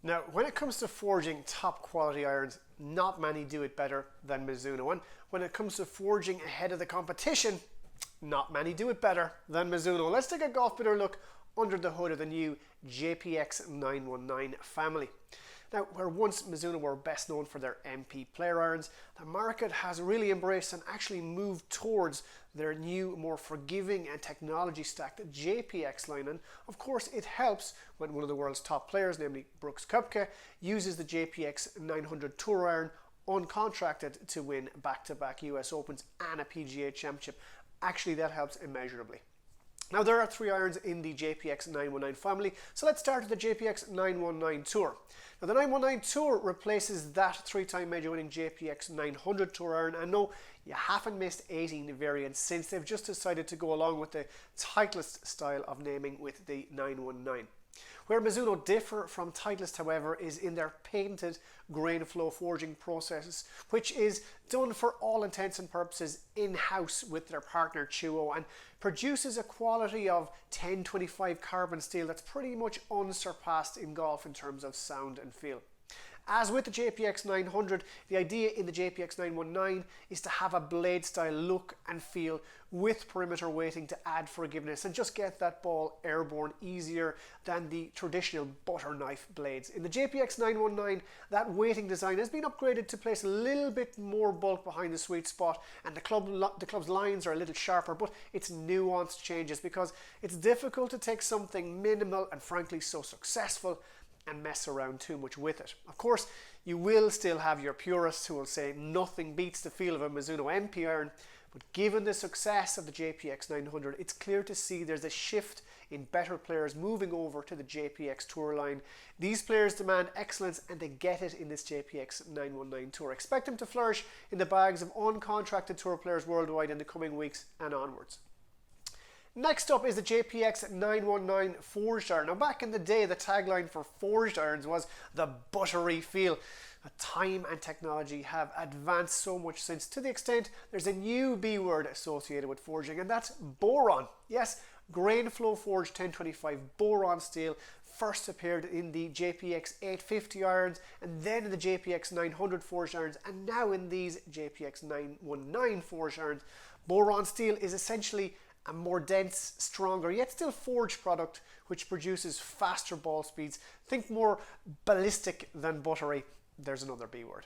Now, when it comes to forging top quality irons, not many do it better than Mizuno. And when it comes to forging ahead of the competition, not many do it better than Mizuno. Let's take a golf better look under the hood of the new Jpx 919 family. Now, where once Mizuno were best known for their MP player irons, the market has really embraced and actually moved towards their new, more forgiving and technology-stacked Jpx line. And of course, it helps when one of the world's top players, namely Brooks Koepka, uses the Jpx 900 Tour iron uncontracted to win back-to-back US Opens and a PGA Championship. Actually, that helps immeasurably. Now, there are three irons in the Jpx 919 family, so let's start with the Jpx 919 Tour. Now, the 919 Tour replaces that three-time major-winning Jpx 900 Tour iron, and no, you haven't missed 18 variants since they've just decided to go along with the Titleist style of naming with the 919. Where Mizuno differ from Titleist, however, is in their patented grain flow forging processes, which is done for all intents and purposes in-house with their partner Chuo, and produces a quality of 1025 carbon steel that's pretty much unsurpassed in golf in terms of sound and feel. As with the Jpx 900, the idea in the Jpx 919 is to have a blade style look and feel with perimeter weighting to add forgiveness and just get that ball airborne easier than the traditional butter knife blades. In the Jpx 919, that weighting design has been upgraded to place a little bit more bulk behind the sweet spot, and the club's lines are a little sharper, but it's nuanced changes because it's difficult to take something minimal and frankly so successful and mess around too much with it. Of course, you will still have your purists who will say nothing beats the feel of a Mizuno MP iron, but given the success of the Jpx 900, it's clear to see there's a shift in better players moving over to the Jpx Tour line. These players demand excellence, and they get it in this Jpx 919 Tour. Expect them to flourish in the bags of uncontracted Tour players worldwide in the coming weeks and onwards. Next up is the Jpx 919 Forged Iron. Now, back in the day, the tagline for forged irons was the buttery feel. Time and technology have advanced so much since, to the extent there's a new B word associated with forging, and that's boron. Yes, grain flow forged 1025 boron steel first appeared in the Jpx 850 irons, and then in the Jpx 900 forged irons, and now in these Jpx 919 forged irons. Boron steel is essentially a more dense, stronger, yet still forged product which produces faster ball speeds. Think more ballistic than buttery. There's another B word.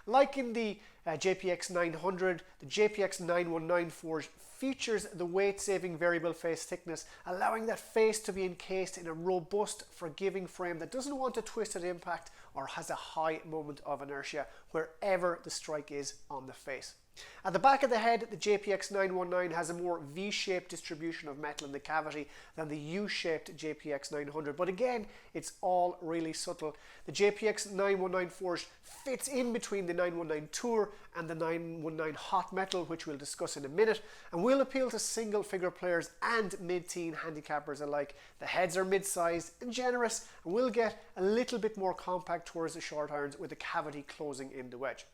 Like in the Jpx 900, the Jpx 919 forged features the weight-saving variable face thickness, allowing that face to be encased in a robust, forgiving frame that doesn't want to twist at impact or has a high moment of inertia wherever the strike is on the face. At the back of the head, the Jpx 919 has a more V-shaped distribution of metal in the cavity than the U-shaped Jpx 900, but again, it's all really subtle. The Jpx 919 forged fits in between the 919 Tour and the 919 Hot Metal, which we'll discuss in a minute, and will appeal to single-figure players and mid-teen handicappers alike. The heads are mid-sized and generous, and will get a little bit more compact towards the short irons with the cavity closing in the wedge.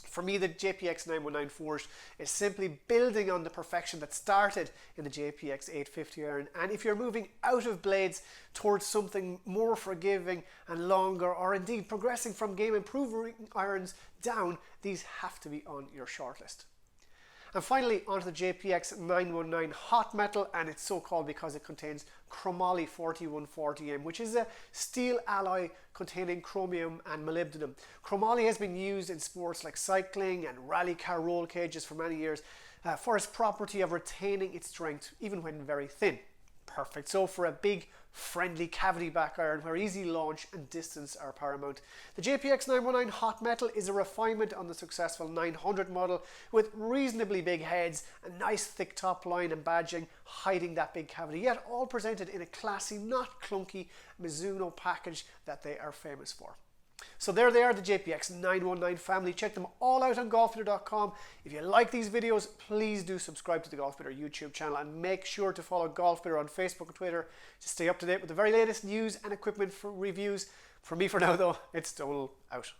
For me, the Jpx 919 Forged is simply building on the perfection that started in the Jpx 850 iron, and if you're moving out of blades towards something more forgiving and longer, or indeed progressing from game improving irons down, these have to be on your shortlist. And finally, onto the Jpx 919 Hot Metal, and it's so called because it contains chromoly 4140M, which is a steel alloy containing chromium and molybdenum. Chromoly has been used in sports like cycling and rally car roll cages for many years for its property of retaining its strength even when very thin. Perfect so for a big, friendly cavity back iron where easy launch and distance are paramount. The Jpx 919 Hot Metal is a refinement on the successful 900 model with reasonably big heads, a nice thick top line and badging hiding that big cavity, yet all presented in a classy, not clunky Mizuno package that they are famous for. So there they are, the Jpx 919 family. Check them all out on golfbeater.com. If you like these videos, please do subscribe to the Golf Beater YouTube channel, and make sure to follow Golf Beater on Facebook and Twitter to stay up to date with the very latest news and equipment for reviews. For me for now though, it's Donal out.